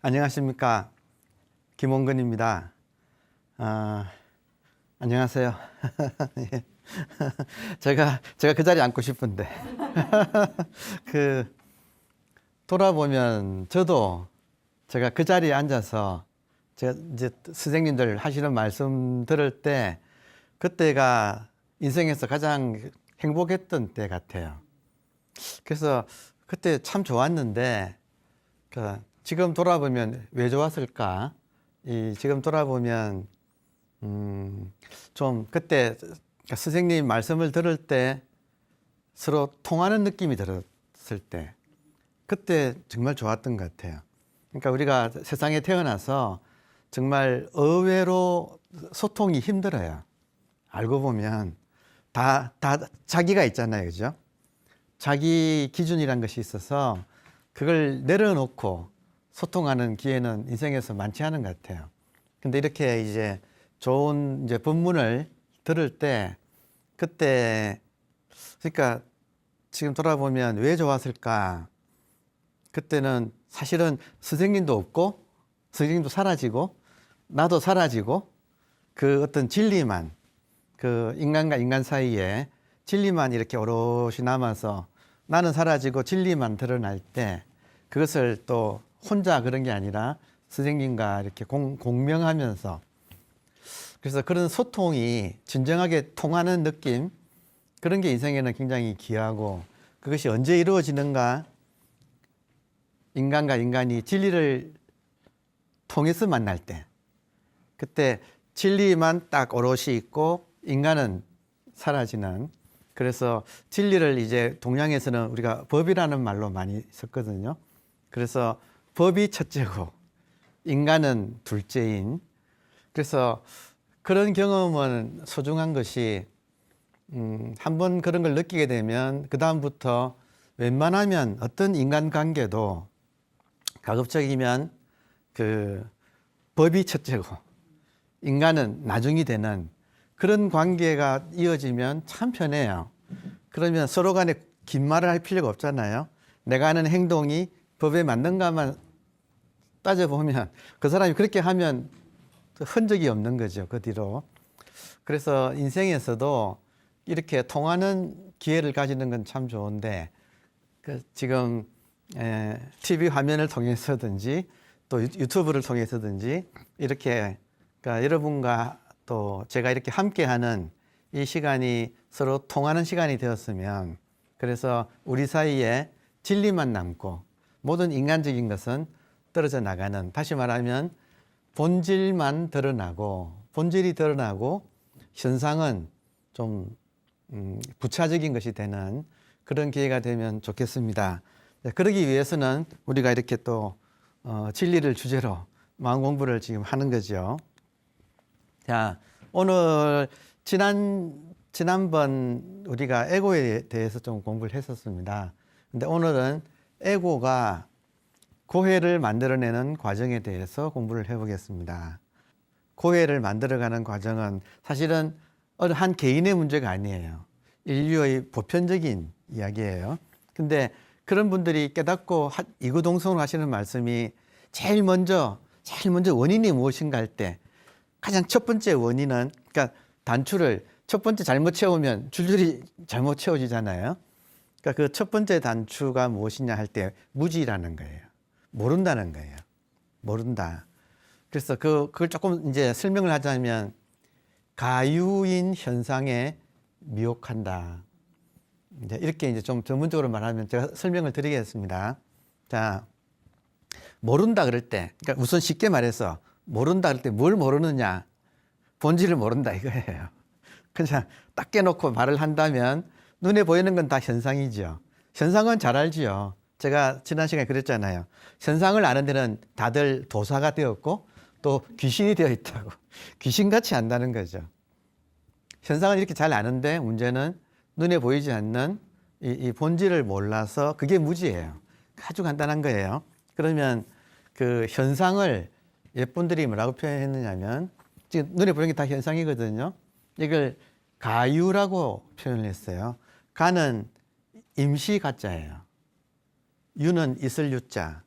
안녕하십니까. 김홍근입니다. 안녕하세요. 예. 제가 그 자리에 앉고 싶은데. 돌아보면 저도 제가 그 자리에 앉아서 제가 이제 선생님들 하시는 말씀 들을 때 그때가 인생에서 가장 행복했던 때 같아요. 그래서 그때 참 좋았는데, 지금 돌아보면 왜 좋았을까? 지금 돌아보면, 좀 그때 선생님 말씀을 들을 때 서로 통하는 느낌이 들었을 때, 그때 정말 좋았던 것 같아요. 그러니까 우리가 세상에 태어나서 정말 의외로 소통이 힘들어요. 알고 보면 다 자기가 있잖아요. 그죠? 자기 기준이란 것이 있어서 그걸 내려놓고 소통하는 기회는 인생에서 많지 않은 것 같아요. 근데 이렇게 이제 좋은 이제 본문을 들을 때 그때 그러니까 지금 돌아보면 왜 좋았을까? 그때는 사실은 선생님도 없고 선생님도 사라지고 나도 사라지고 그 어떤 진리만 그 인간과 인간 사이에 진리만 이렇게 오롯이 남아서 나는 사라지고 진리만 드러날 때 그것을 또 혼자 그런 게 아니라 선생님과 이렇게 공명하면서 그래서 그런 소통이 진정하게 통하는 느낌 그런 게 인생에는 굉장히 귀하고 그것이 언제 이루어지는가 인간과 인간이 진리를 통해서 만날 때 그때 진리만 딱 오롯이 있고 인간은 사라지는 그래서 진리를 이제 동양에서는 우리가 법이라는 말로 많이 썼거든요. 그래서 법이 첫째고 인간은 둘째인 그래서 그런 경험은 소중한 것이 한번 그런 걸 느끼게 되면 그 다음부터 웬만하면 어떤 인간관계도 가급적이면 그 법이 첫째고 인간은 나중이 되는 그런 관계가 이어지면 참 편해요. 그러면 서로 간에 긴 말을 할 필요가 없잖아요. 내가 하는 행동이 법에 맞는가만 따져보면 그 사람이 그렇게 하면 흔적이 없는 거죠. 그 뒤로. 그래서 인생에서도 이렇게 통하는 기회를 가지는 건 참 좋은데 지금 TV 화면을 통해서든지 또 유튜브를 통해서든지 이렇게 그러니까 여러분과 또 제가 이렇게 함께하는 이 시간이 서로 통하는 시간이 되었으면 그래서 우리 사이에 진리만 남고 모든 인간적인 것은 떨어져 나가는 다시 말하면 본질만 드러나고 본질이 드러나고 현상은 좀 부차적인 것이 되는 그런 기회가 되면 좋겠습니다. 그러기 위해서는 우리가 이렇게 또 진리를 주제로 마음 공부를 지금 하는 거죠. 자, 오늘 지난번 우리가 에고에 대해서 좀 공부를 했었습니다. 근데 오늘은 에고가 고해를 만들어내는 과정에 대해서 공부를 해보겠습니다. 고해를 만들어가는 과정은 사실은 어느 한 개인의 문제가 아니에요. 인류의 보편적인 이야기예요. 근데 그런 분들이 깨닫고 이구동성으로 하시는 말씀이 제일 먼저 원인이 무엇인가 할 때 가장 첫 번째 원인은 그러니까 단추를 첫 번째 잘못 채우면 줄줄이 잘못 채워지잖아요. 그러니까 그 첫 번째 단추가 무엇이냐 할 때 무지라는 거예요. 모른다는 거예요. 모른다. 그래서 그걸 조금 이제 설명을 하자면 가유인 현상에 미혹한다. 이제 이렇게 이제 좀 전문적으로 말하면 제가 설명을 드리겠습니다. 자, 모른다 그럴 때, 그러니까 우선 쉽게 말해서 모른다 그럴 때 뭘 모르느냐? 본질을 모른다 이거예요. 그냥 딱 깨놓고 말을 한다면 눈에 보이는 건 다 현상이죠. 현상은 잘 알지요. 제가 지난 시간에 그랬잖아요. 현상을 아는 데는 다들 도사가 되었고 또 귀신이 되어 있다고. 귀신같이 안다는 거죠. 현상은 이렇게 잘 아는데 문제는 눈에 보이지 않는 이 본질을 몰라서 그게 무지예요. 아주 간단한 거예요. 그러면 그 현상을 예분들이 뭐라고 표현했느냐면 지금 눈에 보이는 게 다 현상이거든요. 이걸 가유라고 표현을 했어요. 가는 임시 가짜예요. 유는 있을 유자.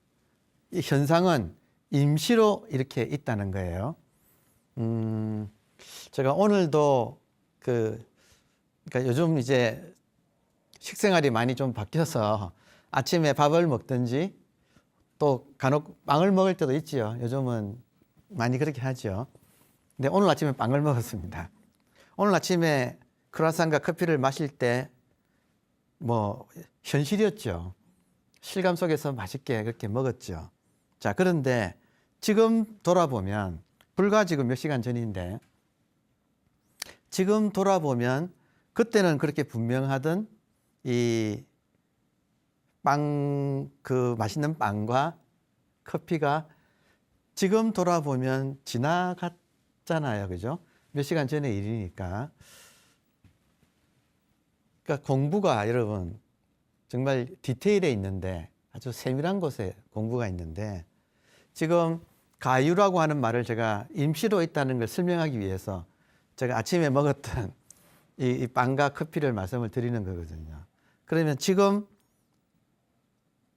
이 현상은 임시로 이렇게 있다는 거예요. 제가 오늘도 그러니까 요즘 이제 식생활이 많이 좀 바뀌어서 아침에 밥을 먹든지 또 간혹 빵을 먹을 때도 있지요. 요즘은 많이 그렇게 하죠. 근데 오늘 아침에 빵을 먹었습니다. 오늘 아침에 크루아상과 커피를 마실 때 뭐 현실이었죠. 실감 속에서 맛있게 그렇게 먹었죠. 자, 그런데 지금 돌아보면 불과 지금 몇 시간 전인데 지금 돌아보면 그때는 그렇게 분명하던 이 그 맛있는 빵과 커피가 지금 돌아보면 지나갔잖아요. 그죠? 몇 시간 전의 일이니까. 그러니까 공부가 여러분 정말 디테일에 있는데 아주 세밀한 곳에 공부가 있는데 지금 가유라고 하는 말을 제가 임시로 있다는 걸 설명하기 위해서 제가 아침에 먹었던 이 빵과 커피를 말씀을 드리는 거거든요. 그러면 지금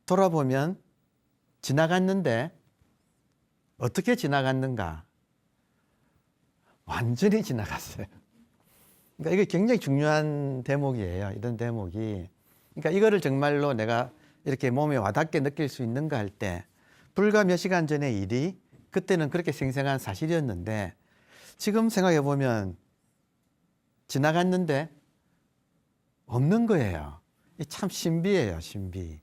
돌아보면 지나갔는데 어떻게 지나갔는가? 완전히 지나갔어요. 그러니까 이게 굉장히 중요한 대목이에요. 이런 대목이. 그러니까 이거를 정말로 내가 이렇게 몸에 와닿게 느낄 수 있는가 할 때 불과 몇 시간 전의 일이 그때는 그렇게 생생한 사실이었는데 지금 생각해 보면 지나갔는데 없는 거예요. 이 참 신비해요, 신비.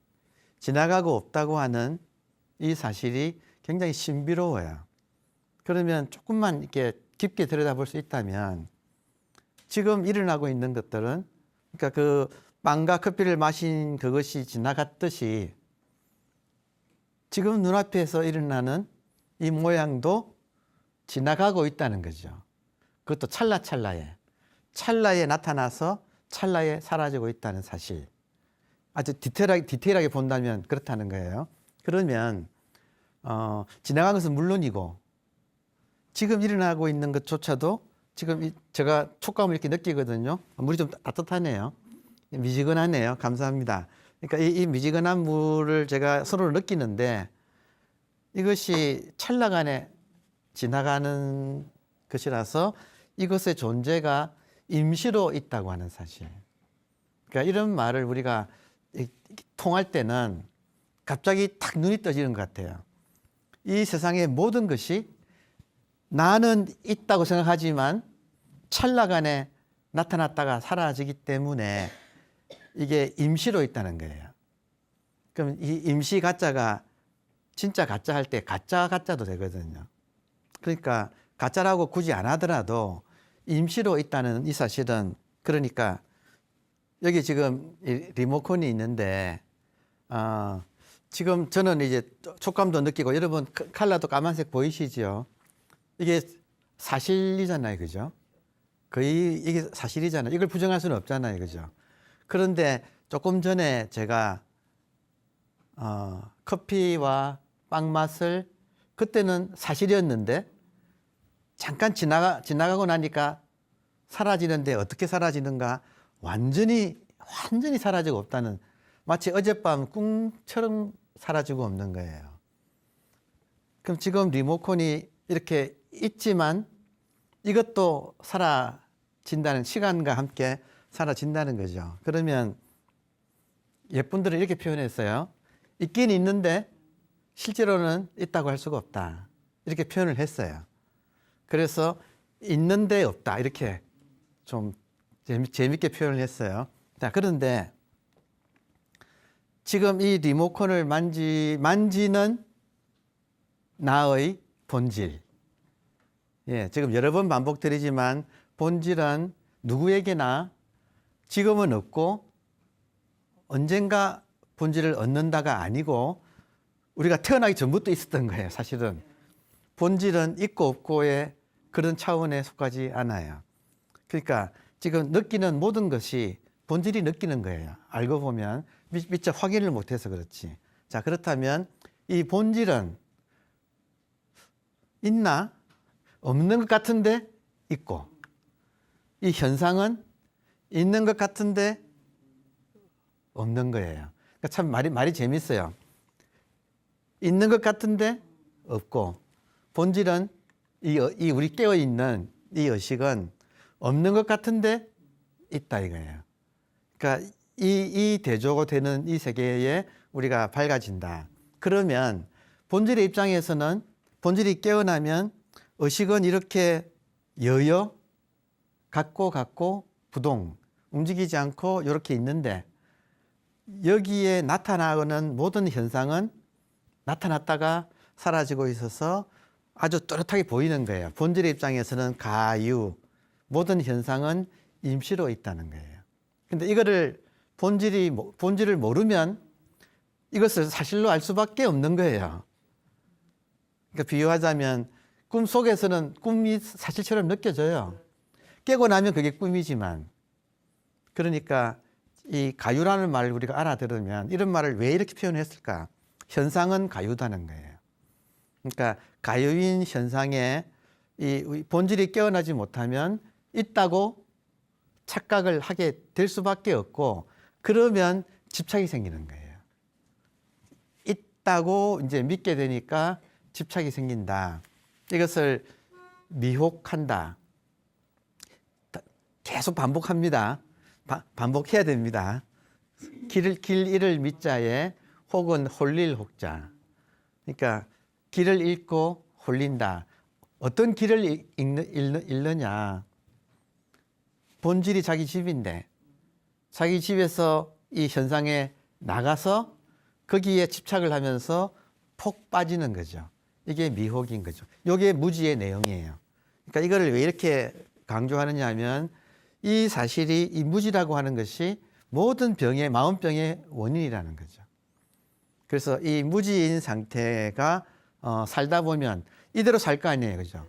지나가고 없다고 하는 이 사실이 굉장히 신비로워요. 그러면 조금만 이렇게 깊게 들여다볼 수 있다면 지금 일어나고 있는 것들은 그러니까 그 빵과 커피를 마신 그것이 지나갔듯이 지금 눈앞에서 일어나는 이 모양도 지나가고 있다는 거죠. 그것도 찰나에 나타나서 찰나에 사라지고 있다는 사실. 아주 디테일하게 본다면 그렇다는 거예요. 그러면 지나간 것은 물론이고 지금 일어나고 있는 것조차도 지금 제가 촉감을 이렇게 느끼거든요. 물이 좀 따뜻하네요. 미지근하네요. 감사합니다. 그러니까 이 미지근한 물을 제가 서로 느끼는데 이것이 찰나간에 지나가는 것이라서 이것의 존재가 임시로 있다고 하는 사실. 그러니까 이런 말을 우리가 통할 때는 갑자기 탁 눈이 떠지는 것 같아요. 이 세상의 모든 것이 나는 있다고 생각하지만 찰나간에 나타났다가 사라지기 때문에 이게 임시로 있다는 거예요. 그럼 이 임시 가짜가 진짜 가짜 할 때 가짜 가짜도 되거든요. 그러니까 가짜라고 굳이 안 하더라도 임시로 있다는 이 사실은 그러니까 여기 지금 리모컨이 있는데 지금 저는 이제 촉감도 느끼고 여러분 컬러도 까만색 보이시죠? 이게 사실이잖아요. 그죠? 거의 이게 사실이잖아요. 이걸 부정할 수는 없잖아요. 그죠? 그런데 조금 전에 제가 커피와 빵 맛을 그때는 사실이었는데 잠깐 지나가고 나니까 사라지는데 어떻게 사라지는가? 완전히 사라지고 없다는 마치 어젯밤 꿈처럼 사라지고 없는 거예요. 그럼 지금 리모컨이 이렇게 있지만 이것도 사라진다는 시간과 함께 사라진다는 거죠. 그러면 예쁜들은 이렇게 표현했어요. 있긴 있는데 실제로는 있다고 할 수가 없다. 이렇게 표현을 했어요. 그래서 있는데 없다. 이렇게 좀 재밌게 표현을 했어요. 자, 그런데 지금 이 리모컨을 만지는 나의 본질. 예, 지금 여러 번 반복드리지만 본질은 누구에게나 지금은 없고 언젠가 본질을 얻는다가 아니고 우리가 태어나기 전부터 있었던 거예요. 사실은 본질은 있고 없고의 그런 차원에 속하지 않아요. 그러니까 지금 느끼는 모든 것이 본질이 느끼는 거예요. 알고 보면 미처 확인을 못해서 그렇지. 자, 그렇다면 이 본질은 있나? 없는 것 같은데 있고, 이 현상은 있는 것 같은데 없는 거예요. 그러니까 참 말이 재밌어요. 있는 것 같은데 없고, 본질은 이 우리 깨어 있는 이 의식은 없는 것 같은데 있다 이거예요. 그러니까 이 대조가 되는 이 세계에 우리가 밝아진다. 그러면 본질의 입장에서는 본질이 깨어나면 의식은 이렇게 여여 같고 부동 움직이지 않고 이렇게 있는데, 여기에 나타나는 모든 현상은 나타났다가 사라지고 있어서 아주 또렷하게 보이는 거예요. 본질의 입장에서는 가유, 모든 현상은 임시로 있다는 거예요. 근데 이거를 본질을 모르면 이것을 사실로 알 수밖에 없는 거예요. 그러니까 비유하자면 꿈 속에서는 꿈이 사실처럼 느껴져요. 깨고 나면 그게 꿈이지만, 그러니까 이 가유라는 말을 우리가 알아들으면 이런 말을 왜 이렇게 표현했을까? 현상은 가유다는 거예요. 그러니까 가유인 현상에 이 본질이 깨어나지 못하면 있다고 착각을 하게 될 수밖에 없고, 그러면 집착이 생기는 거예요. 있다고 이제 믿게 되니까 집착이 생긴다. 이것을 미혹한다. 계속 반복합니다. 반복해야 됩니다. 길 잃을 미자에 혹은 홀릴 혹자. 그러니까 길을 잃고 홀린다. 어떤 길을 잃느냐. 본질이 자기 집인데 자기 집에서 이 현상에 나가서 거기에 집착을 하면서 폭 빠지는 거죠. 이게 미혹인 거죠. 이게 무지의 내용이에요. 그러니까 이거를 왜 이렇게 강조하느냐 하면, 이 사실이, 이 무지라고 하는 것이 모든 병의, 마음병의 원인이라는 거죠. 그래서 이 무지인 상태가 살다 보면 이대로 살 거 아니에요. 그죠?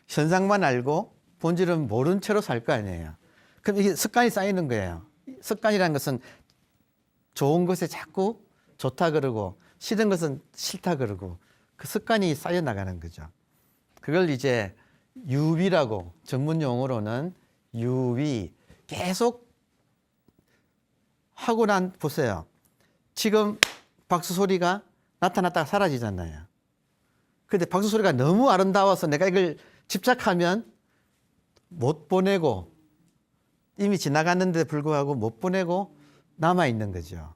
현상만 알고 본질은 모른 채로 살 거 아니에요. 그럼 이게 습관이 쌓이는 거예요. 습관이라는 것은 좋은 것에 자꾸 좋다 그러고 싫은 것은 싫다 그러고 그 습관이 쌓여 나가는 거죠. 그걸 이제 유위라고, 전문 용어로는 유위, 계속 하고 보세요. 지금 박수 소리가 나타났다가 사라지잖아요. 근데 박수 소리가 너무 아름다워서 내가 이걸 집착하면 못 보내고, 이미 지나갔는데 불구하고 못 보내고 남아있는 거죠.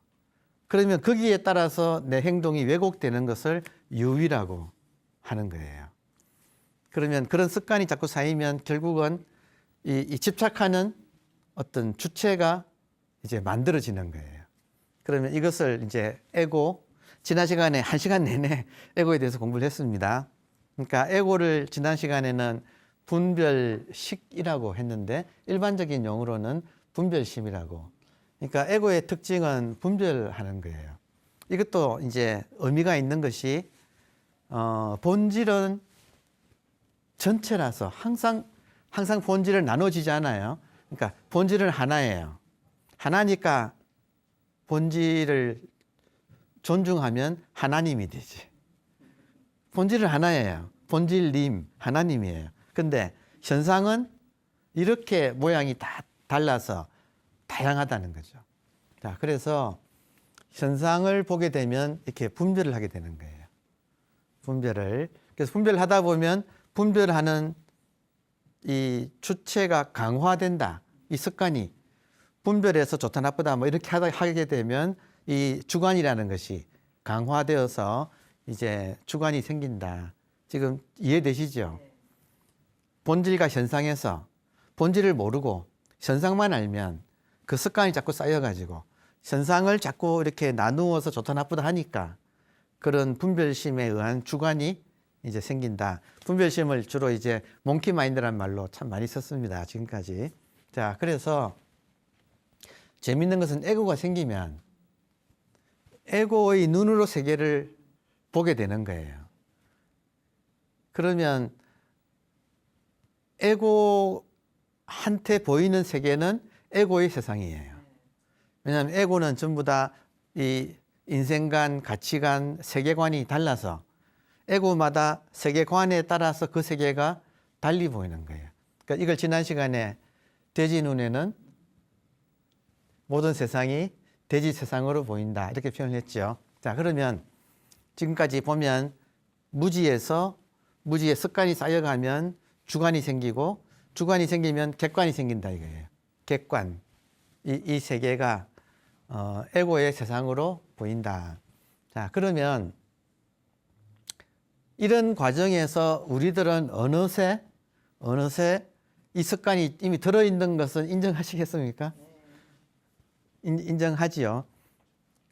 그러면 거기에 따라서 내 행동이 왜곡되는 것을 유위라고 하는 거예요. 그러면 그런 습관이 자꾸 쌓이면 결국은 이 집착하는 어떤 주체가 이제 만들어지는 거예요. 그러면 이것을 이제 에고, 지난 시간에 1시간 내내 에고에 대해서 공부를 했습니다. 그러니까 에고를 지난 시간에는 분별식이라고 했는데 일반적인 용어로는 분별심이라고. 그러니까 에고의 특징은 분별하는 거예요. 이것도 이제 의미가 있는 것이 본질은 전체라서 항상 본질을 나눠지지 않아요. 그러니까 본질은 하나예요. 하나니까 본질을 존중하면 하나님이 되지. 본질은 하나예요. 본질님, 하나님이에요. 근데 현상은 이렇게 모양이 다 달라서 다양하다는 거죠. 자, 그래서 현상을 보게 되면 이렇게 분별을 하게 되는 거예요. 그래서 분별을 하다 보면 분별하는 이 주체가 강화된다. 이 습관이 분별해서 좋다 나쁘다 뭐 이렇게 하게 되면 이 주관이라는 것이 강화되어서 이제 주관이 생긴다. 지금 이해되시죠? 본질과 현상에서 본질을 모르고 현상만 알면 그 습관이 자꾸 쌓여가지고 현상을 자꾸 이렇게 나누어서 좋다 나쁘다 하니까 그런 분별심에 의한 주관이 이제 생긴다. 분별심을 주로 이제 몽키 마인드라는 말로 참 많이 썼습니다. 지금까지. 자, 그래서 재밌는 것은 에고가 생기면 에고의 눈으로 세계를 보게 되는 거예요. 그러면 에고한테 보이는 세계는 에고의 세상이에요. 왜냐하면 에고는 전부 다 이 인생관, 가치관, 세계관이 달라서 에고마다 세계관에 따라서 그 세계가 달리 보이는 거예요. 그러니까 이걸 지난 시간에 돼지 눈에는 모든 세상이 돼지 세상으로 보인다. 이렇게 표현을 했죠. 자, 그러면 지금까지 보면 무지에서 무지의 습관이 쌓여가면 주관이 생기고 주관이 생기면 객관이 생긴다 이거예요. 객관. 이 세계가 에고의 세상으로 보인다. 자, 그러면 이런 과정에서 우리들은 어느새 이 습관이 이미 들어있는 것은 인정하시겠습니까? 인정하지요.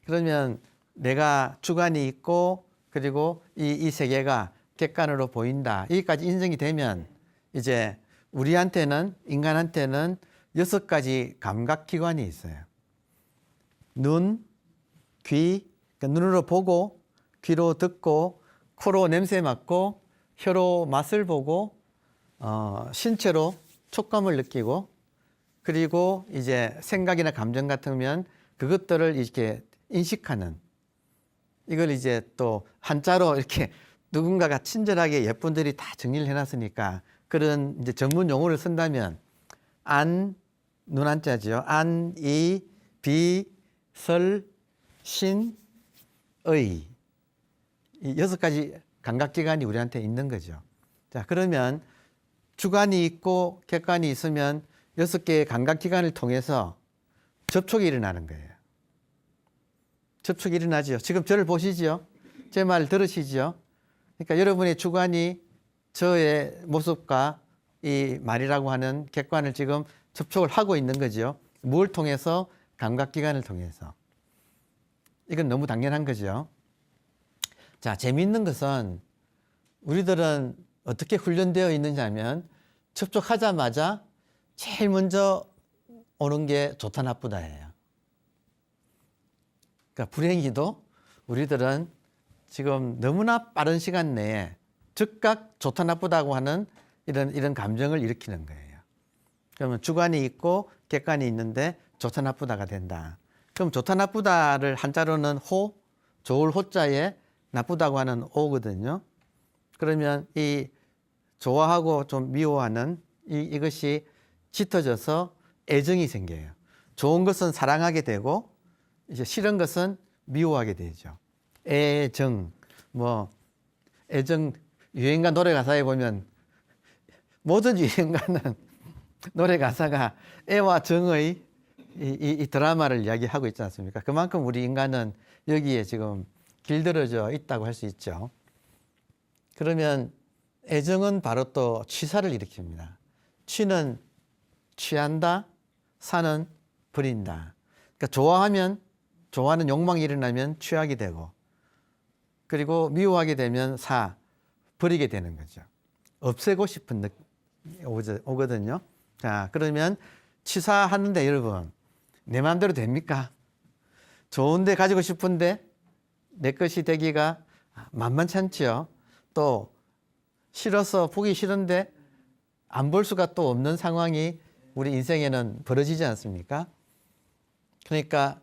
그러면 내가 주관이 있고 그리고 이 세계가 객관으로 보인다. 여기까지 인정이 되면 이제 우리한테는 인간한테는 6가지 감각기관이 있어요. 눈, 귀, 그러니까 눈으로 보고 귀로 듣고 코로 냄새 맡고 혀로 맛을 보고 신체로 촉감을 느끼고 그리고 이제 생각이나 감정 같으면 그것들을 이렇게 인식하는 이걸 이제 또 한자로 이렇게 누군가가 친절하게 예쁜들이 다 정리를 해놨으니까 그런 이제 전문 용어를 쓴다면 안, 눈 한자죠. 안, 이, 비, 설, 신, 의. 이 6가지 감각기관이 우리한테 있는 거죠. 자, 그러면 주관이 있고 객관이 있으면 6개의 감각기관을 통해서 접촉이 일어나는 거예요. 접촉이 일어나죠. 지금 저를 보시죠. 제 말 들으시죠. 그러니까 여러분의 주관이 저의 모습과 이 말이라고 하는 객관을 지금 접촉을 하고 있는 거죠. 뭘 통해서? 감각기관을 통해서. 이건 너무 당연한 거죠. 자, 재미있는 것은 우리들은 어떻게 훈련되어 있느냐 하면 접촉하자마자 제일 먼저 오는 게 좋다 나쁘다예요. 그러니까 불행히도 우리들은 지금 너무나 빠른 시간 내에 즉각 좋다 나쁘다고 하는 이런 감정을 일으키는 거예요. 그러면 주관이 있고 객관이 있는데 좋다 나쁘다가 된다. 그럼 좋다 나쁘다를 한자로는 호, 좋을 호자에 나쁘다고 하는 오거든요. 그러면 이 좋아하고 좀 미워하는 이것이 짙어져서 애정이 생겨요. 좋은 것은 사랑하게 되고 이제 싫은 것은 미워하게 되죠. 애정, 애정 유행가 노래 가사에 보면 모든 유행가는 노래 가사가 애와 정의 이 드라마를 이야기하고 있지 않습니까? 그만큼 우리 인간은 여기에 지금 길들여져 있다고 할 수 있죠. 그러면 애정은 바로 또 취사를 일으킵니다. 취는 취한다, 사는 버린다. 그러니까 좋아하는 욕망이 일어나면 취하게 되고 그리고 미워하게 되면 버리게 되는 거죠. 없애고 싶은 느낌이 오거든요. 자, 그러면 취사하는데 여러분 내 마음대로 됩니까? 좋은데 가지고 싶은데 내 것이 되기가 만만치 않지요. 또 싫어서 보기 싫은데 안 볼 수가 또 없는 상황이 우리 인생에는 벌어지지 않습니까? 그러니까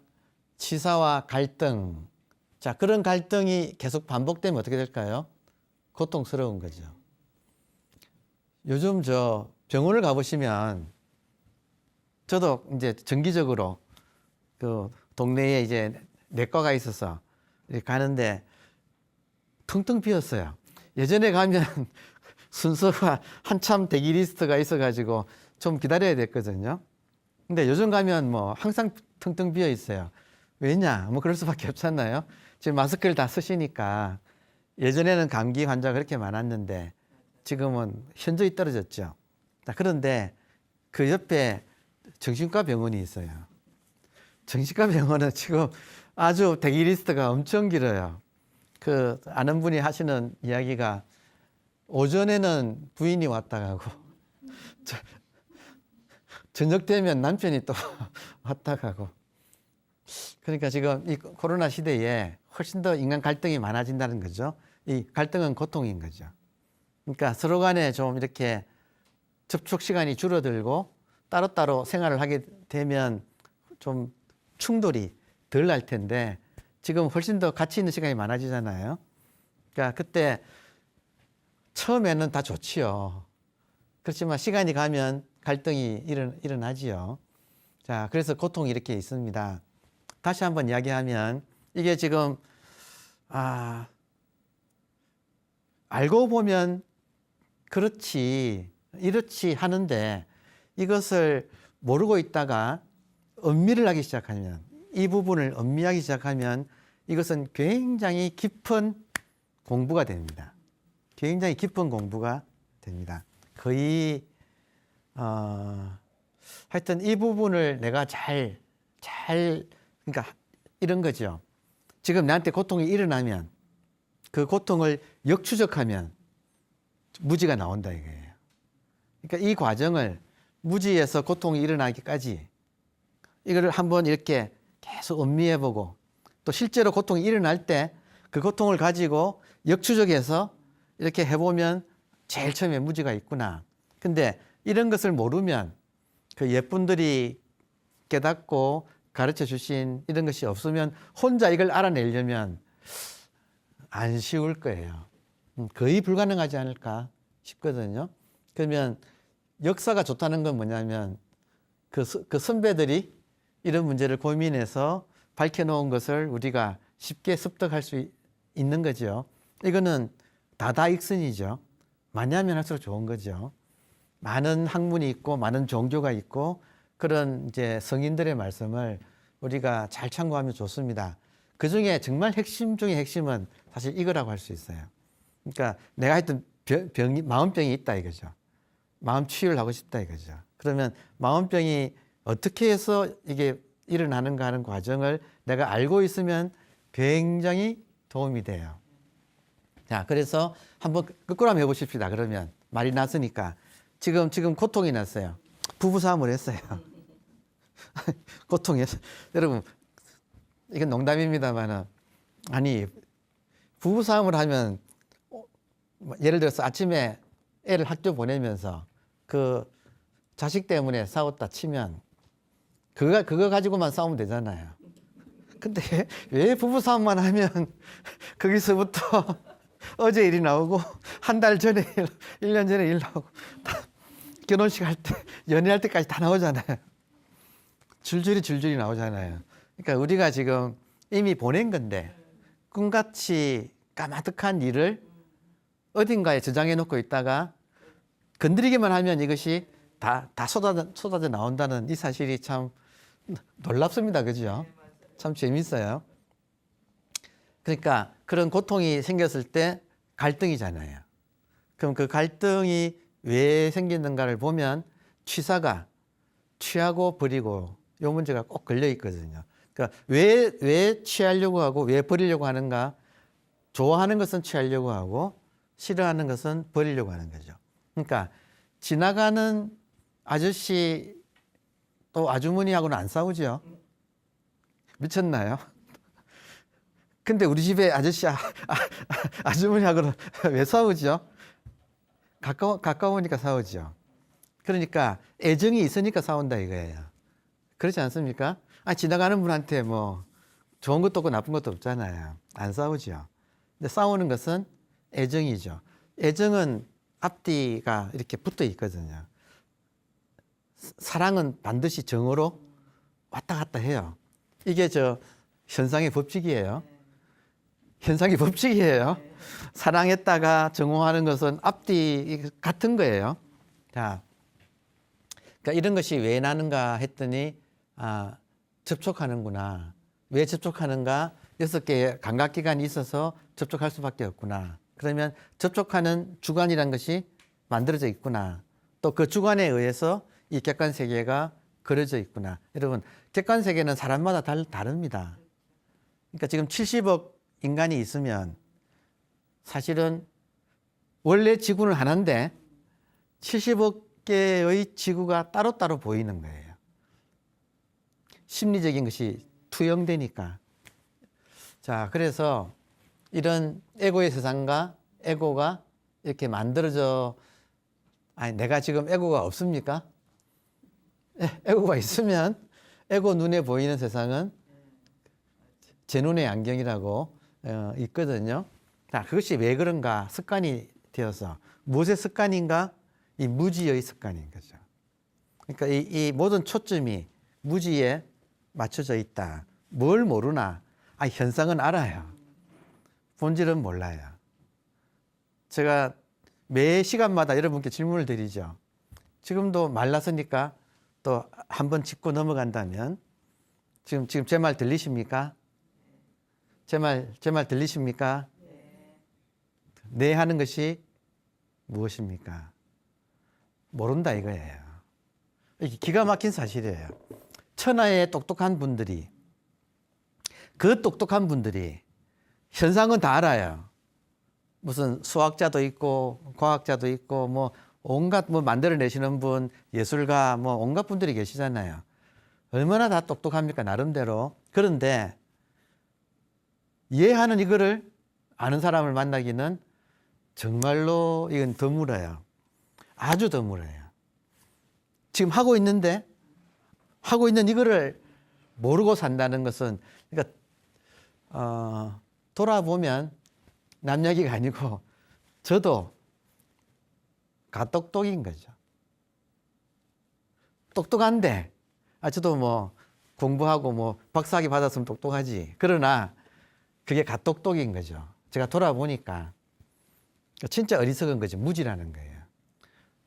취사와 갈등. 자, 그런 갈등이 계속 반복되면 어떻게 될까요? 고통스러운 거죠. 요즘 병원을 가보시면 저도 이제 정기적으로 그 동네에 이제 내과가 있어서 가는데 텅텅 비었어요. 예전에 가면 순서가 한참 대기 리스트가 있어가지고 좀 기다려야 됐거든요. 근데 요즘 가면 항상 텅텅 비어 있어요. 왜냐? 그럴 수밖에 없잖아요. 지금 마스크를 다 쓰시니까 예전에는 감기 환자가 그렇게 많았는데 지금은 현저히 떨어졌죠. 그런데 그 옆에 정신과 병원이 있어요. 정신과 병원은 지금 아주 대기 리스트가 엄청 길어요. 그 아는 분이 하시는 이야기가 오전에는 부인이 왔다 가고 저녁 되면 남편이 또 왔다 가고 그러니까 지금 이 코로나 시대에 훨씬 더 인간 갈등이 많아진다는 거죠. 이 갈등은 고통인 거죠. 그러니까 서로 간에 좀 이렇게 접촉 시간이 줄어들고 따로따로 생활을 하게 되면 좀 충돌이 덜 날 텐데 지금 훨씬 더 같이 있는 시간이 많아지잖아요. 그러니까 그때 처음에는 다 좋지요. 그렇지만 시간이 가면 갈등이 일어나지요. 자, 그래서 고통이 이렇게 있습니다. 다시 한번 이야기하면 이게 지금 알고 보면 그렇지, 이렇지 하는데 이것을 모르고 있다가 음미를 하기 시작하면, 이 부분을 음미하기 시작하면 이것은 굉장히 깊은 공부가 됩니다. 굉장히 깊은 공부가 됩니다. 거의 하여튼 이 부분을 내가 그러니까 이런 거죠. 지금 나한테 고통이 일어나면 그 고통을 역추적하면 무지가 나온다 이거예요. 그러니까 이 과정을 무지에서 고통이 일어나기까지 이거를 한번 이렇게 계속 음미해보고 또 실제로 고통이 일어날 때 그 고통을 가지고 역추적해서 이렇게 해보면 제일 처음에 무지가 있구나. 근데 이런 것을 모르면 그 옛분들이 깨닫고 가르쳐 주신 이런 것이 없으면 혼자 이걸 알아내려면 안 쉬울 거예요. 거의 불가능하지 않을까 싶거든요. 그러면 역사가 좋다는 건 뭐냐면 그 선배들이 이런 문제를 고민해서 밝혀놓은 것을 우리가 쉽게 습득할 수 있는 거죠. 이거는 다다익선이죠. 많이 하면 할수록 좋은 거죠. 많은 학문이 있고 많은 종교가 있고 그런 이제 성인들의 말씀을 우리가 잘 참고하면 좋습니다. 그 중에 정말 핵심 중에 핵심은 사실 이거라고 할 수 있어요. 그러니까 내가 하여튼 마음병이 있다 이거죠. 마음 치유를 하고 싶다 이거죠. 그러면 마음병이 어떻게 해서 이게 일어나는가 하는 과정을 내가 알고 있으면 굉장히 도움이 돼요. 자, 그래서 한번 거꾸로 한번 해보십시다. 그러면 말이 났으니까 지금 고통이 났어요. 부부싸움을 했어요. 고통했어요. 여러분, 이건 농담입니다만은 아니 부부싸움을 하면 예를 들어서 아침에 애를 학교 보내면서 그 자식 때문에 싸웠다 치면 그거 가지고만 싸우면 되잖아요. 근데 왜 부부싸움만 하면 거기서부터 어제 일이 나오고 한 달 전에 1년 전에 일 나오고 결혼식 할 때 연애할 때까지 다 나오잖아요. 줄줄이 나오잖아요. 그러니까 우리가 지금 이미 보낸 건데 꿈같이 까마득한 일을 어딘가에 저장해 놓고 있다가 건드리기만 하면 이것이 다 쏟아져 나온다는 이 사실이 참 놀랍습니다. 그죠? 참 재밌어요. 그러니까 그런 고통이 생겼을 때 갈등이잖아요. 그럼 그 갈등이 왜 생기는가를 보면 취사가 취하고 버리고 요 문제가 꼭 걸려 있거든요. 그러니까 왜 취하려고 하고 왜 버리려고 하는가? 좋아하는 것은 취하려고 하고 싫어하는 것은 버리려고 하는 거죠. 그러니까 지나가는 아저씨 또 아주머니하고는 안 싸우죠. 미쳤나요? 근데 우리 집에 아주머니하고는 왜 싸우죠? 가까우니까 싸우죠. 그러니까 애정이 있으니까 싸운다 이거예요. 그렇지 않습니까? 지나가는 분한테 뭐 좋은 것도 없고 나쁜 것도 없잖아요. 안 싸우죠. 근데 싸우는 것은 애정이죠. 애정은 앞뒤가 이렇게 붙어 있거든요. 사랑은 반드시 정으로 왔다 갔다 해요. 이게 현상의 법칙이에요. 현상의 법칙이에요. 사랑했다가 정오하는 것은 앞뒤 같은 거예요. 자, 그러니까 이런 것이 왜 나는가 했더니 접촉하는구나. 왜 접촉하는가? 6개의 감각기관이 있어서 접촉할 수밖에 없구나. 그러면 접촉하는 주관이라는 것이 만들어져 있구나. 또 그 주관에 의해서 이 객관세계가 그려져 있구나. 여러분, 객관세계는 사람마다 다릅니다. 그러니까 지금 70억 인간이 있으면 사실은 원래 지구는 하나인데 70억 개의 지구가 따로따로 보이는 거예요. 심리적인 것이 투영되니까. 자, 그래서 이런 에고의 세상과 에고가 이렇게 만들어져, 내가 지금 에고가 없습니까? 에고가 있으면 에고 눈에 보이는 세상은 제 눈의 안경이라고 있거든요. 자, 그것이 왜 그런가? 습관이 되어서. 무엇의 습관인가? 이 무지의 습관인 거죠. 그러니까 이 모든 초점이 무지에 맞춰져 있다. 뭘 모르나? 현상은 알아요. 본질은 몰라요. 제가 매 시간마다 여러분께 질문을 드리죠. 지금도 말랐으니까 또 한 번 짚고 넘어간다면 지금 제 말 들리십니까? 제 말 들리십니까? 네 하는 것이 무엇입니까? 모른다 이거예요. 이게 기가 막힌 사실이에요. 천하의 똑똑한 분들이, 그 똑똑한 분들이 현상은 다 알아요. 무슨 수학자도 있고 과학자도 있고 뭐 온갖 뭐 만들어내시는 분, 예술가 뭐 온갖 분들이 계시잖아요. 얼마나 다 똑똑합니까 나름대로. 그런데 이해하는 이거를 아는 사람을 만나기는 정말로 이건 드물어요. 아주 드물어요. 지금 하고 있는 이거를 모르고 산다는 것은, 그러니까 돌아보면 남 얘기가 아니고 저도 가똑똑인 거죠. 똑똑한데 저도 뭐 공부하고 뭐 박사학위 받았으면 똑똑하지. 그러나 그게 가똑똑인 거죠. 제가 돌아보니까 진짜 어리석은 거죠. 무지라는 거예요.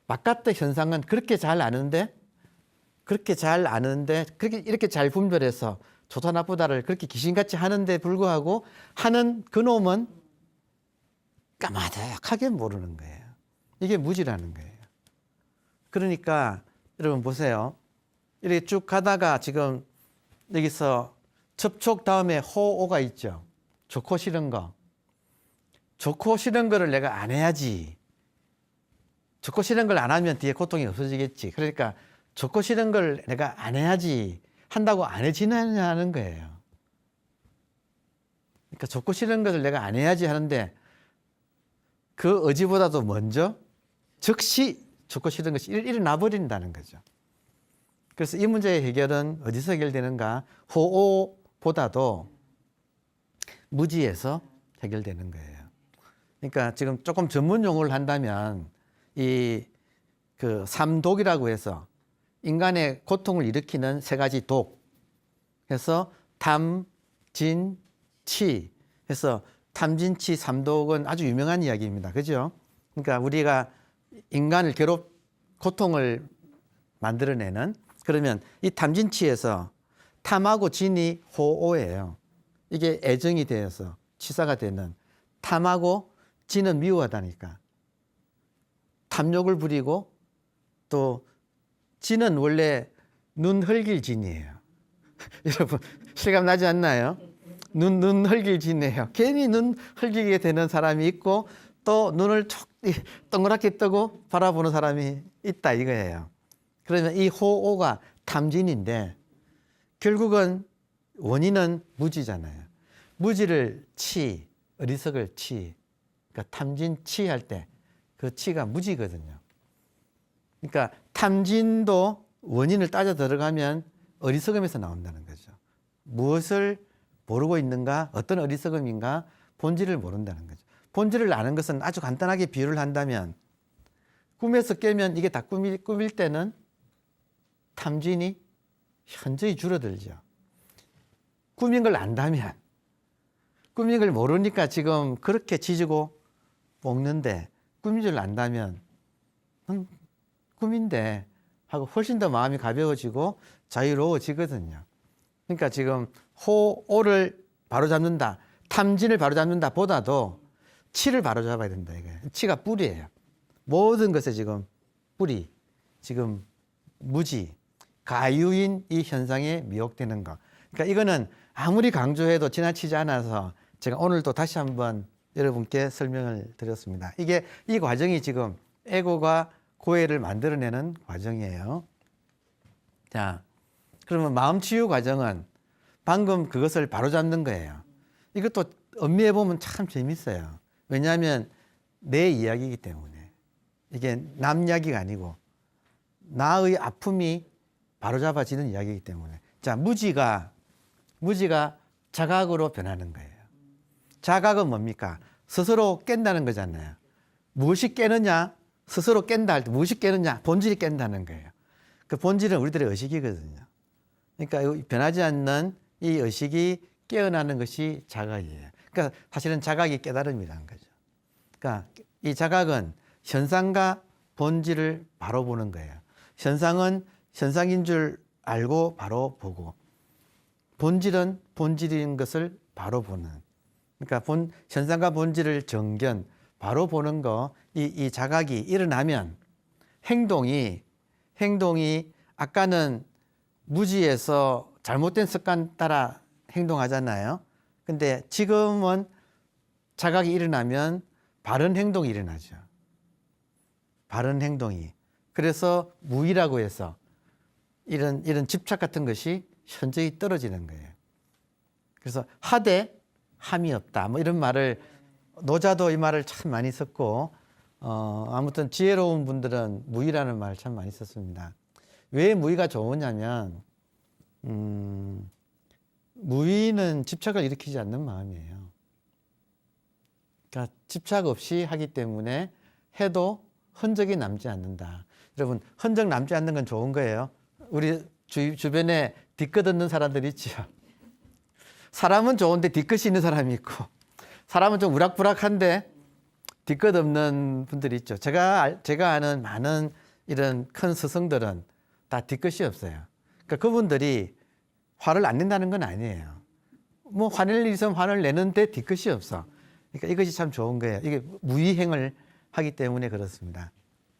바깥의 현상은 그렇게 잘 아는데 그렇게 이렇게 잘 분별해서 좋다 나쁘다를 그렇게 귀신같이 하는데 불구하고 하는 그놈은 까마득하게 모르는 거예요. 이게 무지라는 거예요. 그러니까 여러분 보세요. 이렇게 쭉 가다가 지금 여기서 접촉 다음에 호오가 있죠. 좋고 싫은 거. 좋고 싫은 거를 내가 안 해야지. 좋고 싫은 걸 안 하면 뒤에 고통이 없어지겠지. 그러니까 좋고 싫은 걸 내가 안 해야지 한다고 안 해지느냐는 거예요. 그러니까 좋고 싫은 것을 내가 안 해야지 하는데 그 의지보다도 먼저 즉시 좋고 싫은 것이 일어나 버린다는 거죠. 그래서 이 문제의 해결은 어디서 해결되는가? 호오보다도 무지에서 해결되는 거예요. 그러니까 지금 조금 전문 용어를 한다면 그 삼독이라고 해서 인간의 고통을 일으키는 세 가지 독 해서 탐, 진, 치 해서 탐진치 삼독은 아주 유명한 이야기입니다. 그죠? 그러니까 우리가 인간을 고통을 만들어내는, 그러면 이 탐진치에서 탐하고 진이 호오예요. 이게 애정이 되어서 치사가 되는, 탐하고 진은 미워하다니까. 탐욕을 부리고 또 진은 원래 눈 흘길 진이에요. 여러분 실감 나지 않나요? 눈 흘길 진이에요. 괜히 눈 흘리게 되는 사람이 있고 또 눈을 동그랗게 뜨고 바라보는 사람이 있다 이거예요. 그러면 이 호오가 탐진인데 결국은 원인은 무지잖아요. 무지를 치, 어리석을 치, 그러니까 탐진 치 할 때 그 치가 무지거든요. 그러니까 탐진도 원인을 따져 들어가면 어리석음에서 나온다는 거죠. 무엇을 모르고 있는가, 어떤 어리석음인가, 본질을 모른다는 거죠. 본질을 아는 것은 아주 간단하게 비유를 한다면 꿈에서 깨면 이게 다 꿈일 때는 탐진이 현저히 줄어들죠. 꿈인 걸 안다면, 꿈인 걸 모르니까 지금 그렇게 지지고 볶는데 꿈인 줄 안다면 꿈인데 하고 훨씬 더 마음이 가벼워지고 자유로워지거든요. 그러니까 지금 호오를 바로잡는다, 탐진을 바로잡는다 보다도 치를 바로잡아야 된다 이거예요. 치가 뿌리예요. 모든 것에 지금 뿌리, 지금 무지, 가유인 이 현상에 미혹되는 것. 그러니까 이거는 아무리 강조해도 지나치지 않아서 제가 오늘 또 다시 한번 여러분께 설명을 드렸습니다. 이 과정이 지금 애고가 고해를 만들어내는 과정이에요. 자, 그러면 마음치유 과정은 방금 그것을 바로잡는 거예요. 이것도 엄미해 보면 참 재밌어요. 왜냐하면 내 이야기이기 때문에. 이게 남 이야기가 아니고 나의 아픔이 바로잡아지는 이야기이기 때문에. 자, 무지가 자각으로 변하는 거예요. 자각은 뭡니까? 스스로 깬다는 거잖아요. 무엇이 깨느냐? 스스로 깬다 할 때 무엇이 깨느냐? 본질이 깬다는 거예요. 그 본질은 우리들의 의식이거든요. 그러니까 변하지 않는 이 의식이 깨어나는 것이 자각이에요. 그러니까 사실은 자각이 깨달음이라는 거죠. 그러니까 이 자각은 현상과 본질을 바로 보는 거예요. 현상은 현상인 줄 알고 바로 보고, 본질은 본질인 것을 바로 보는. 그러니까 현상과 본질을 정견, 바로 보는 거, 이 자각이 일어나면 행동이 아까는 무지에서 잘못된 습관 따라 행동하잖아요. 근데 지금은 자각이 일어나면 바른 행동이 일어나죠. 바른 행동이. 그래서 무의라고 해서 이런 집착 같은 것이 현저히 떨어지는 거예요. 그래서 하되 함이 없다. 뭐 이런 말을, 노자도 이 말을 참 많이 썼고, 아무튼 지혜로운 분들은 무의라는 말을 참 많이 썼습니다. 왜 무의가 좋으냐면, 무의는 집착을 일으키지 않는 마음이에요. 그러니까 집착 없이 하기 때문에 해도 흔적이 남지 않는다. 여러분, 흔적 남지 않는 건 좋은 거예요. 우리 주변에 뒤끝 없는 사람들이 있죠. 사람은 좋은데 뒤끝이 있는 사람이 있고, 사람은 좀 우락부락한데 뒤끝 없는 분들이 있죠. 제가 아는 많은 이런 큰 스승들은 다 뒤끝이 없어요. 그러니까 그분들이 화를 안 낸다는 건 아니에요. 뭐 화낼 일 있으면 화를 내는데 뒤끝이 없어. 그러니까 이것이 참 좋은 거예요. 이게 무의행을 하기 때문에 그렇습니다.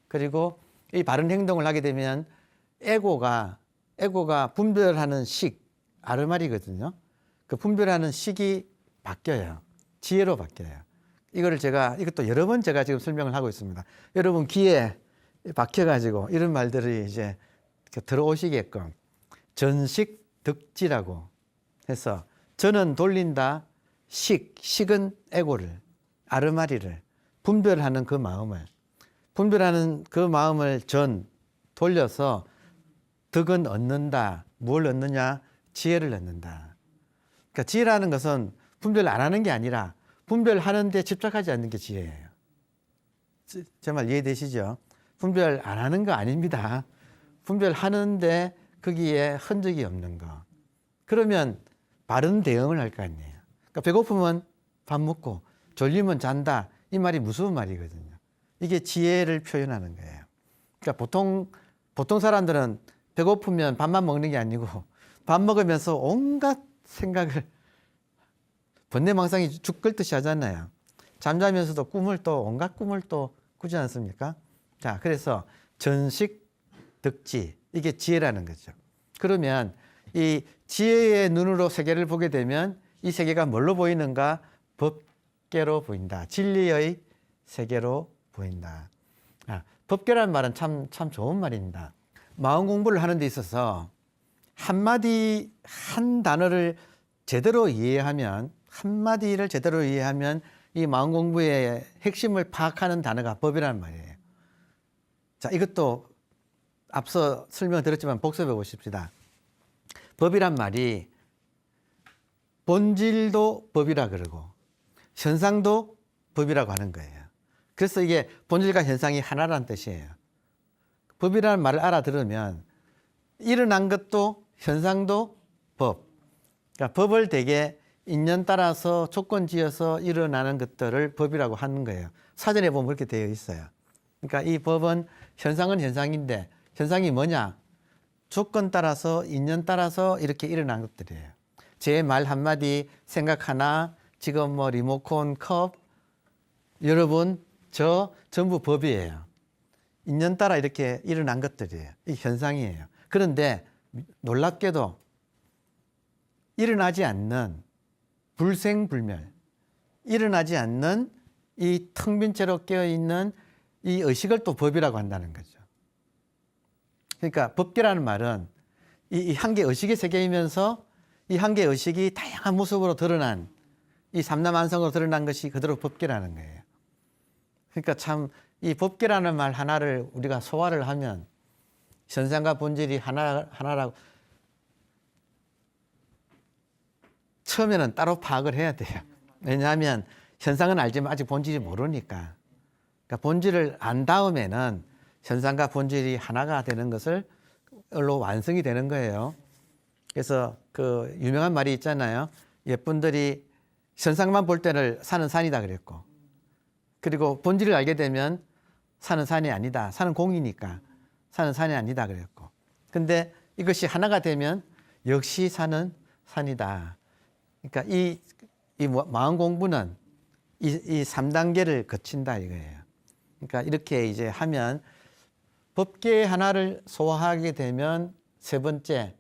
그리고 이 바른 행동을 하게 되면 에고가 분별하는 아르말이거든요. 그 분별하는 식이 바뀌어요. 지혜로 바뀌어요. 이것도 여러 번 제가 지금 설명을 하고 있습니다. 여러분 귀에 박혀가지고 이런 말들이 이제 들어오시게끔 전식 득지라고 해서, 전은 돌린다, 식은 에고를, 아르마리를 분별하는 그 마음을 돌려서 득은 얻는다. 뭘 얻느냐? 지혜를 얻는다. 그러니까 지혜라는 것은 분별 안 하는 게 아니라 분별하는데 집착하지 않는 게 지혜예요. 제 말 이해되시죠? 분별 안 하는 거 아닙니다. 분별하는데 거기에 흔적이 없는 거. 그러면 바른 대응을 할 거 아니에요. 그러니까 배고프면 밥 먹고 졸리면 잔다. 이 말이 무서운 말이거든요. 이게 지혜를 표현하는 거예요. 그러니까 보통 사람들은 배고프면 밥만 먹는 게 아니고 밥 먹으면서 온갖 생각을 번뇌망상이 죽 끓듯이 하잖아요. 잠자면서도 온갖 꿈을 또 꾸지 않습니까? 자, 그래서 전식 득지, 이게 지혜라는 거죠. 그러면 이 지혜의 눈으로 세계를 보게 되면 이 세계가 뭘로 보이는가? 법계로 보인다. 진리의 세계로 보인다. 법계라는 말은 참 좋은 말입니다. 마음 공부를 하는 데 있어서 한 단어를 제대로 이해하면, 한마디를 제대로 이해하면 이 마음 공부의 핵심을 파악하는 단어가 법이라는 말이에요. 자, 이것도 앞서 설명드렸지만 복습해 보십시다. 법이란 말이 본질도 법이라 그러고 현상도 법이라고 하는 거예요. 그래서 이게 본질과 현상이 하나라는 뜻이에요. 법이라는 말을 알아들으면 일어난 것도 현상도 법. 그러니까 법을 되게 인연 따라서 조건 지어서 일어나는 것들을 법이라고 하는 거예요. 사전에 보면 그렇게 되어 있어요. 그러니까 이 법은 현상은 현상인데, 현상이 뭐냐? 조건 따라서, 인연 따라서 이렇게 일어난 것들이에요. 제 말 한마디, 생각 하나, 지금 뭐 리모컨, 컵, 여러분, 저 전부 법이에요. 인연 따라 이렇게 일어난 것들이에요. 이 현상이에요. 그런데 놀랍게도 일어나지 않는 불생불멸, 일어나지 않는 이 텅 빈 채로 깨어있는 이 의식을 또 법이라고 한다는 거죠. 그러니까 법계라는 말은 이 한계 의식의 세계이면서 이 한계 의식이 다양한 모습으로 드러난, 이 삼라만성으로 드러난 것이 그대로 법계라는 거예요. 그러니까 참 이 법계라는 말 하나를 우리가 소화를 하면 현상과 본질이 하나라고 처음에는 따로 파악을 해야 돼요. 왜냐하면 현상은 알지만 아직 본질이 모르니까. 그러니까 본질을 안 다음에는 현상과 본질이 하나가 되는 것을로 완성이 되는 거예요. 그래서 그 유명한 말이 있잖아요. 예쁜들이 현상만 볼 때는 산은 산이다 그랬고, 그리고 본질을 알게 되면 산은 산이 아니다. 산은 공이니까 산은 산이 아니다 그랬고. 근데 이것이 하나가 되면 역시 산은 산이다. 그러니까 이 마음 공부는 이 3단계를 거친다 이거예요. 그러니까 이렇게 이제 하면 법계 하나를 소화하게 되면 세 번째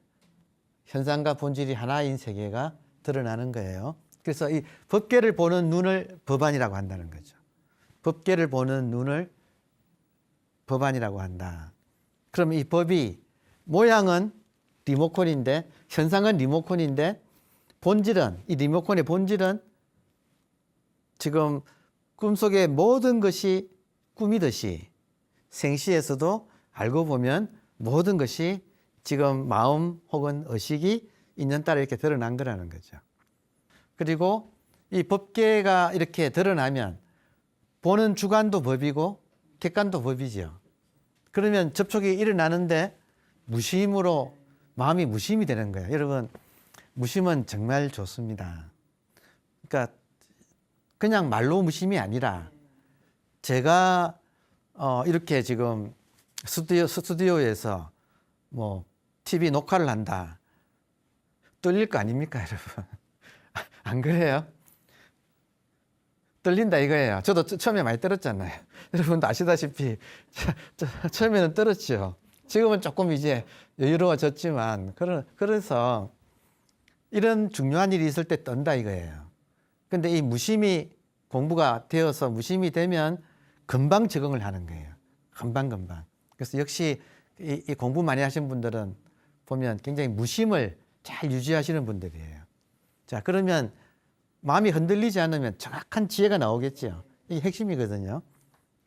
현상과 본질이 하나인 세계가 드러나는 거예요. 그래서 이 법계를 보는 눈을 법안이라고 한다는 거죠. 법계를 보는 눈을 법안이라고 한다. 그럼 이 법이 모양은 리모컨인데 현상은 리모컨인데 본질은 이 리모컨의 본질은 지금 꿈속의 모든 것이 꿈이듯이 생시에서도 알고 보면 모든 것이 지금 마음 혹은 의식이 인연 따라 이렇게 드러난 거라는 거죠. 그리고 이 법계가 이렇게 드러나면 보는 주관도 법이고 객관도 법이죠. 그러면 접촉이 일어나는데 무심으로 마음이 무심이 되는 거예요. 여러분, 무심은 정말 좋습니다. 그러니까 그냥 말로 무심이 아니라 제가 이렇게 지금 스튜디오에서 뭐 TV 녹화를 한다. 떨릴 거 아닙니까, 여러분? 안 그래요? 떨린다 이거예요. 저도 처음에 많이 떨었잖아요. 여러분도 아시다시피 처음에는 떨었죠. 지금은 조금 이제 여유로워졌지만 그래서 이런 중요한 일이 있을 때 떤다 이거예요. 근데 이 무심이 공부가 되어서 무심이 되면 금방 적응을 하는 거예요. 금방. 그래서 역시 이 공부 많이 하신 분들은 보면 굉장히 무심을 잘 유지하시는 분들이에요. 자, 그러면 마음이 흔들리지 않으면 정확한 지혜가 나오겠죠. 이게 핵심이거든요.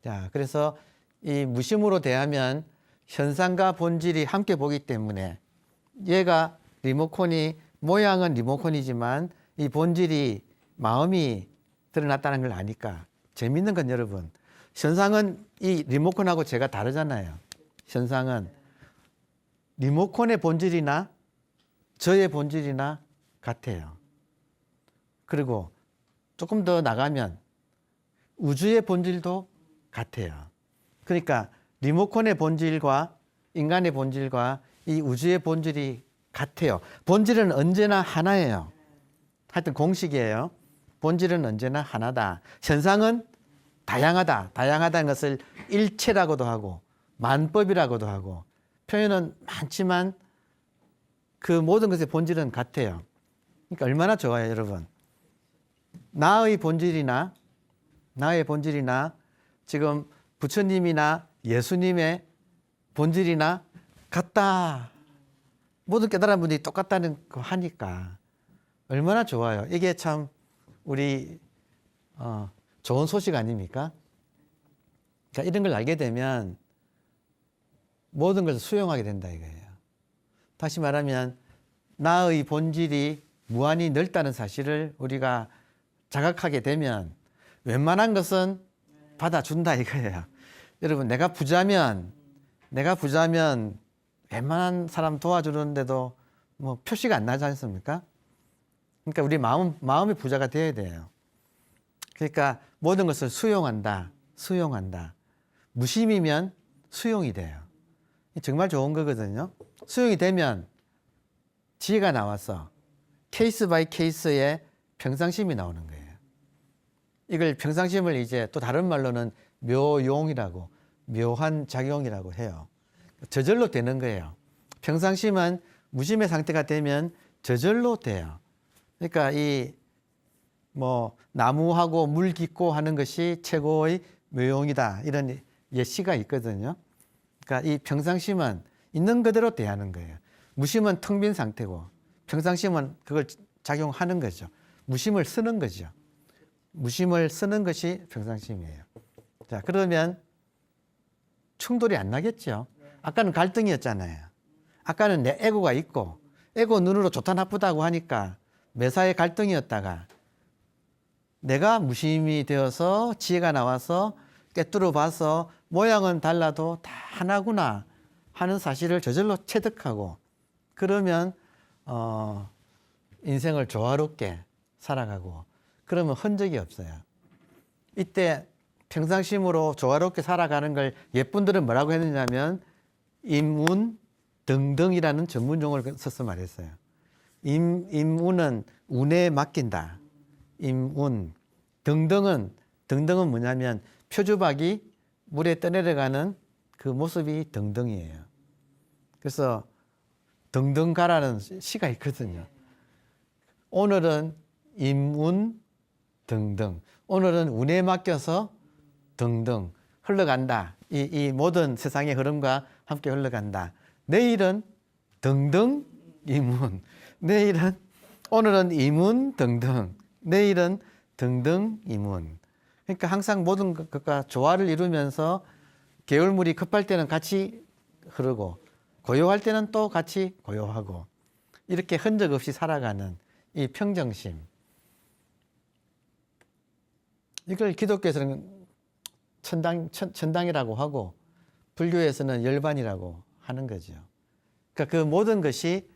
자, 그래서 이 무심으로 대하면 현상과 본질이 함께 보기 때문에 얘가 리모컨이 모양은 리모컨이지만 이 본질이 마음이 드러났다는 걸 아니까 재밌는 건 여러분, 현상은 이 리모컨하고 제가 다르잖아요. 현상은 리모컨의 본질이나 저의 본질이나 같아요. 그리고 조금 더 나가면 우주의 본질도 같아요. 그러니까 리모컨의 본질과 인간의 본질과 이 우주의 본질이 같아요. 본질은 언제나 하나예요. 하여튼 공식이에요. 본질은 언제나 하나다. 현상은 다양하다. 다양하다는 것을 일체라고도 하고 만법이라고도 하고 표현은 많지만 그 모든 것의 본질은 같아요. 그러니까 얼마나 좋아요, 여러분. 나의 본질이나 지금 부처님이나 예수님의 본질이나 같다. 모든 깨달은 분들이 똑같다는 거 하니까 얼마나 좋아요. 이게 참 우리 좋은 소식 아닙니까? 그러니까 이런 걸 알게 되면 모든 것을 수용하게 된다 이거예요. 다시 말하면 나의 본질이 무한히 넓다는 사실을 우리가 자각하게 되면 웬만한 것은 받아준다 이거예요. 여러분, 내가 부자면 웬만한 사람 도와주는데도 뭐 표시가 안 나지 않습니까? 그러니까 우리 마음의 부자가 되어야 돼요. 그러니까 모든 것을 수용한다. 무심이면 수용이 돼요. 정말 좋은 거거든요. 수용이 되면 지혜가 나와서 케이스 바이 케이스의 평상심이 나오는 거예요. 이걸 평상심을 이제 또 다른 말로는 묘용이라고, 묘한 작용이라고 해요. 저절로 되는 거예요. 평상심은 무심의 상태가 되면 저절로 돼요. 그러니까 이 나무하고 물 깊고 하는 것이 최고의 묘용이다. 이런 예시가 있거든요. 그러니까 이 평상심은 있는 그대로 대하는 거예요. 무심은 텅 빈 상태고 평상심은 그걸 작용하는 거죠. 무심을 쓰는 거죠. 무심을 쓰는 것이 평상심이에요. 자, 그러면 충돌이 안 나겠죠. 아까는 갈등이었잖아요. 아까는 내 에고가 있고 에고 눈으로 좋다 나쁘다고 하니까 매사의 갈등이었다가 내가 무심이 되어서 지혜가 나와서 꿰뚫어 봐서 모양은 달라도 다 하나구나 하는 사실을 저절로 체득하고 그러면 인생을 조화롭게 살아가고 그러면 흔적이 없어요. 이때 평상심으로 조화롭게 살아가는 걸 옛분들은 뭐라고 했느냐면 임운 등등이라는 전문 용어를 써서 말했어요. 임운은 운에 맡긴다. 임운. 등등은 뭐냐면 표주박이 물에 떠내려가는 그 모습이 등등이에요. 그래서 등등 가라는 시가 있거든요. 오늘은 임운 등등. 오늘은 운에 맡겨서 등등 흘러간다. 이 모든 세상의 흐름과 함께 흘러간다. 내일은 등등 임운. 오늘은 임운 등등. 내일은 등등 임운. 그러니까 항상 모든 것과 조화를 이루면서 개울물이 급할 때는 같이 흐르고 고요할 때는 또 같이 고요하고 이렇게 흔적 없이 살아가는 이 평정심. 이걸 기독교에서는 천당이라고 하고 불교에서는 열반이라고 하는 거죠. 그러니까 그 모든 것이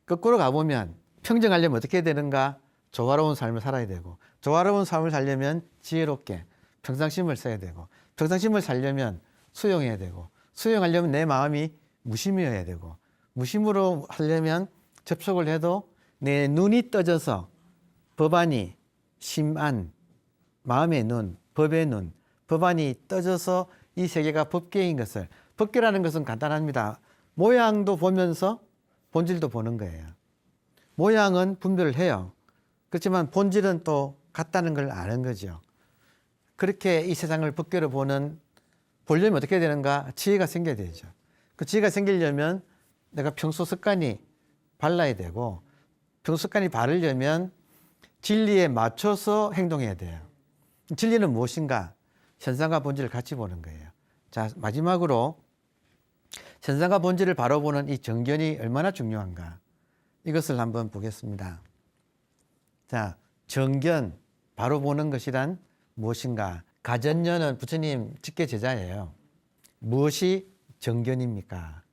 거꾸로 가보면 평정하려면 어떻게 되는가? 조화로운 삶을 살아야 되고 조화로운 삶을 살려면 지혜롭게 평상심을 써야 되고 평상심을 살려면 수용해야 되고 수용하려면 내 마음이 무심이어야 되고 무심으로 하려면 접촉을 해도 내 눈이 떠져서 법안이 심안 마음의 눈, 법의 눈, 법안이 떠져서 이 세계가 법계인 것을 법계라는 것은 간단합니다. 모양도 보면서 본질도 보는 거예요. 모양은 분별을 해요. 그렇지만 본질은 또 같다는 걸 아는 거죠. 그렇게 이 세상을 법계로 보려면 어떻게 되는가? 지혜가 생겨야 되죠. 그 지혜가 생기려면 내가 평소 습관이 발라야 되고 평소 습관이 바르려면 진리에 맞춰서 행동해야 돼요. 진리는 무엇인가? 현상과 본질을 같이 보는 거예요. 자, 마지막으로 현상과 본질을 바로 보는 이 정견이 얼마나 중요한가? 이것을 한번 보겠습니다. 자, 정견, 바로 보는 것이란 무엇인가? 가전녀는 부처님 직계 제자예요. 무엇이 정견입니까?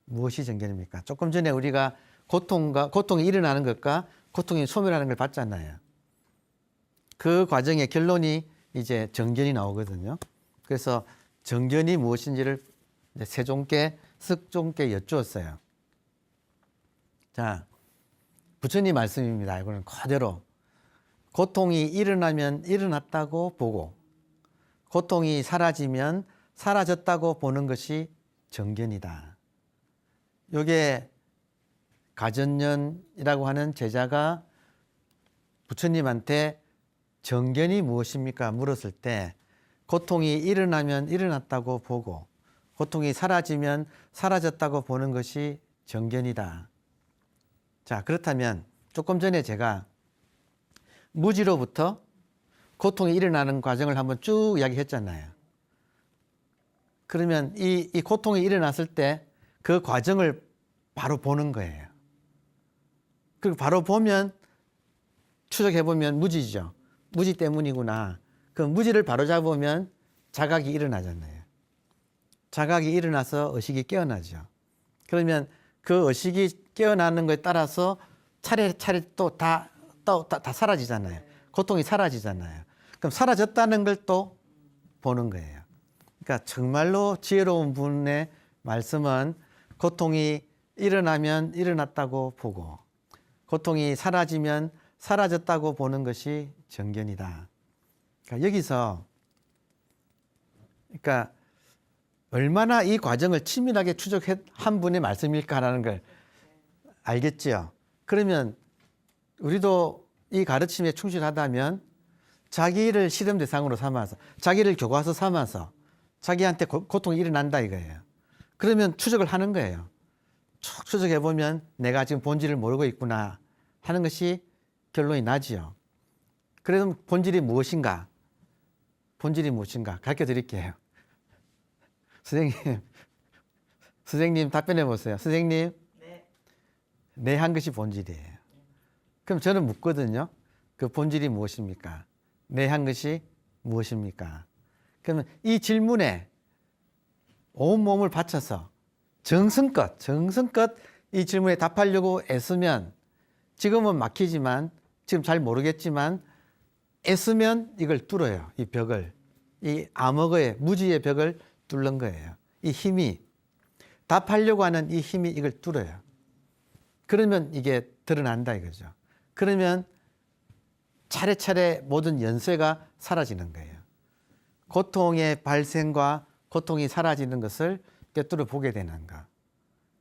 무엇이 정견입니까? 조금 전에 우리가 고통이 일어나는 것과 고통이 소멸하는 걸 봤잖아요. 그 과정의 결론이 이제 정견이 나오거든요. 그래서 정견이 무엇인지를 세종께, 석종께 여쭈었어요. 자, 부처님 말씀입니다. 이거는 그대로. 고통이 일어나면 일어났다고 보고, 고통이 사라지면 사라졌다고 보는 것이 정견이다. 요게 가전년이라고 하는 제자가 부처님한테 정견이 무엇입니까? 물었을 때 고통이 일어나면 일어났다고 보고 고통이 사라지면 사라졌다고 보는 것이 정견이다. 자, 그렇다면 조금 전에 제가 무지로부터 고통이 일어나는 과정을 한번 쭉 이야기했잖아요. 그러면 이 고통이 일어났을 때 그 과정을 바로 보는 거예요. 그리고 바로 보면 추적해보면 무지죠. 무지 때문이구나. 그 무지를 바로 잡으면 자각이 일어나잖아요. 자각이 일어나서 의식이 깨어나죠. 그러면 그 의식이 깨어나는 것에 따라서 차례차례 또 다 사라지잖아요. 고통이 사라지잖아요. 그럼 사라졌다는 걸 또 보는 거예요. 그러니까 정말로 지혜로운 분의 말씀은 고통이 일어나면 일어났다고 보고 고통이 사라지면 사라졌다고 보는 것이 정견이다. 그러니까 여기서 얼마나 이 과정을 치밀하게 추적한 분의 말씀일까라는 걸 알겠죠. 그러면 우리도 이 가르침에 충실하다면 자기를 실험 대상으로 삼아서 자기를 교과서 삼아서 자기한테 고통이 일어난다 이거예요. 그러면 추적을 하는 거예요. 쭉 추적해 보면 내가 지금 본질을 모르고 있구나 하는 것이 결론이 나지요. 그래서 본질이 무엇인가? 본질이 무엇인가? 가르쳐 드릴게요. 선생님 답변해 보세요. 선생님, 내 한 것이 본질이에요. 그럼 저는 묻거든요. 그 본질이 무엇입니까? 내 한 것이 무엇입니까? 그러면 이 질문에 온몸을 바쳐서 정성껏 이 질문에 답하려고 애쓰면 지금은 막히지만 지금 잘 모르겠지만 애쓰면 이걸 뚫어요. 이 벽을. 이 암흑의 무지의 벽을 뚫는 거예요. 이 힘이 답하려고 하는 이 힘이 이걸 뚫어요. 그러면 이게 드러난다 이거죠. 그러면 차례차례 모든 연쇄가 사라지는 거예요. 고통의 발생과 고통이 사라지는 것을 꿰뚫어 보게 되는 거.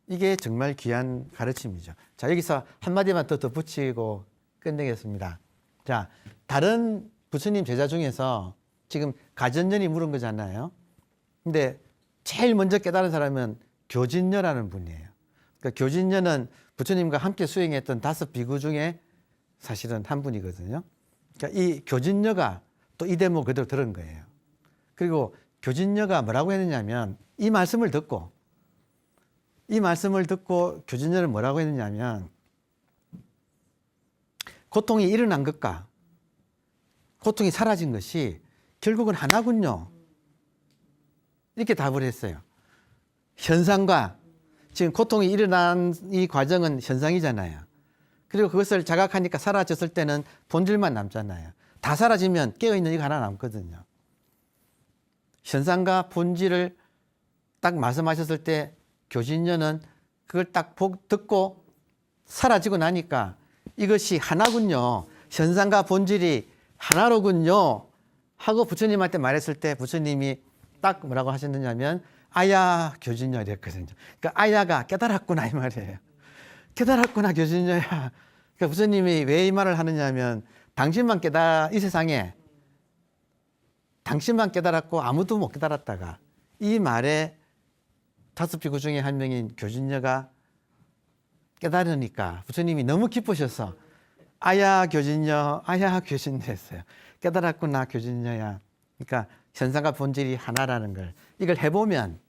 이게 정말 귀한 가르침이죠. 자, 여기서 한마디만 더 덧붙이고 끝내겠습니다. 자, 다른 부처님 제자 중에서 지금 가전년이 물은 거잖아요. 근데 제일 먼저 깨달은 사람은 교진녀라는 분이에요. 그러니까 교진녀는 부처님과 함께 수행했던 5 비구 중에 사실은 한 분이거든요. 그러니까 이 교진녀가 또 이 대목 그대로 들은 거예요. 그리고 교진녀가 뭐라고 했느냐면 이 말씀을 듣고 교진녀는 뭐라고 했느냐면 고통이 일어난 것과 고통이 사라진 것이 결국은 하나군요. 이렇게 답을 했어요. 현상과 지금 고통이 일어난 이 과정은 현상이잖아요. 그리고 그것을 자각하니까 사라졌을 때는 본질만 남잖아요. 다 사라지면 깨어있는 이거 하나 남거든요. 현상과 본질을 딱 말씀하셨을 때 교진녀는 그걸 딱 듣고 사라지고 나니까 이것이 하나군요. 현상과 본질이 하나로군요. 하고 부처님한테 말했을 때 부처님이 딱 뭐라고 하셨느냐면 아야 교진녀 이랬거든요. 그러니까 아야가 깨달았구나 이 말이에요. 깨달았구나 교진녀야. 그러니까 부처님이 왜 이 말을 하느냐면 당신만 이 세상에 당신만 깨달았고 아무도 못 깨달았다가 이 말에 5 비구 중에 한 명인 교진녀가 깨달으니까 부처님이 너무 기쁘셔서 아야 교진녀 했어요. 깨달았구나 교진녀야. 그러니까 현상과 본질이 하나라는 걸 이걸 해보면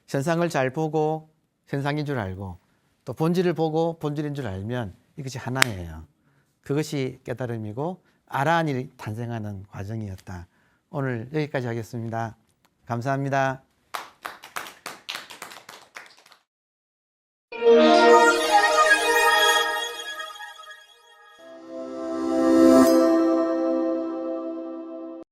현상을 잘 보고 현상인 줄 알고 또 본질을 보고 본질인 줄 알면 이것이 하나예요. 그것이 깨달음이고 아라한이 탄생하는 과정이었다. 오늘 여기까지 하겠습니다. 감사합니다.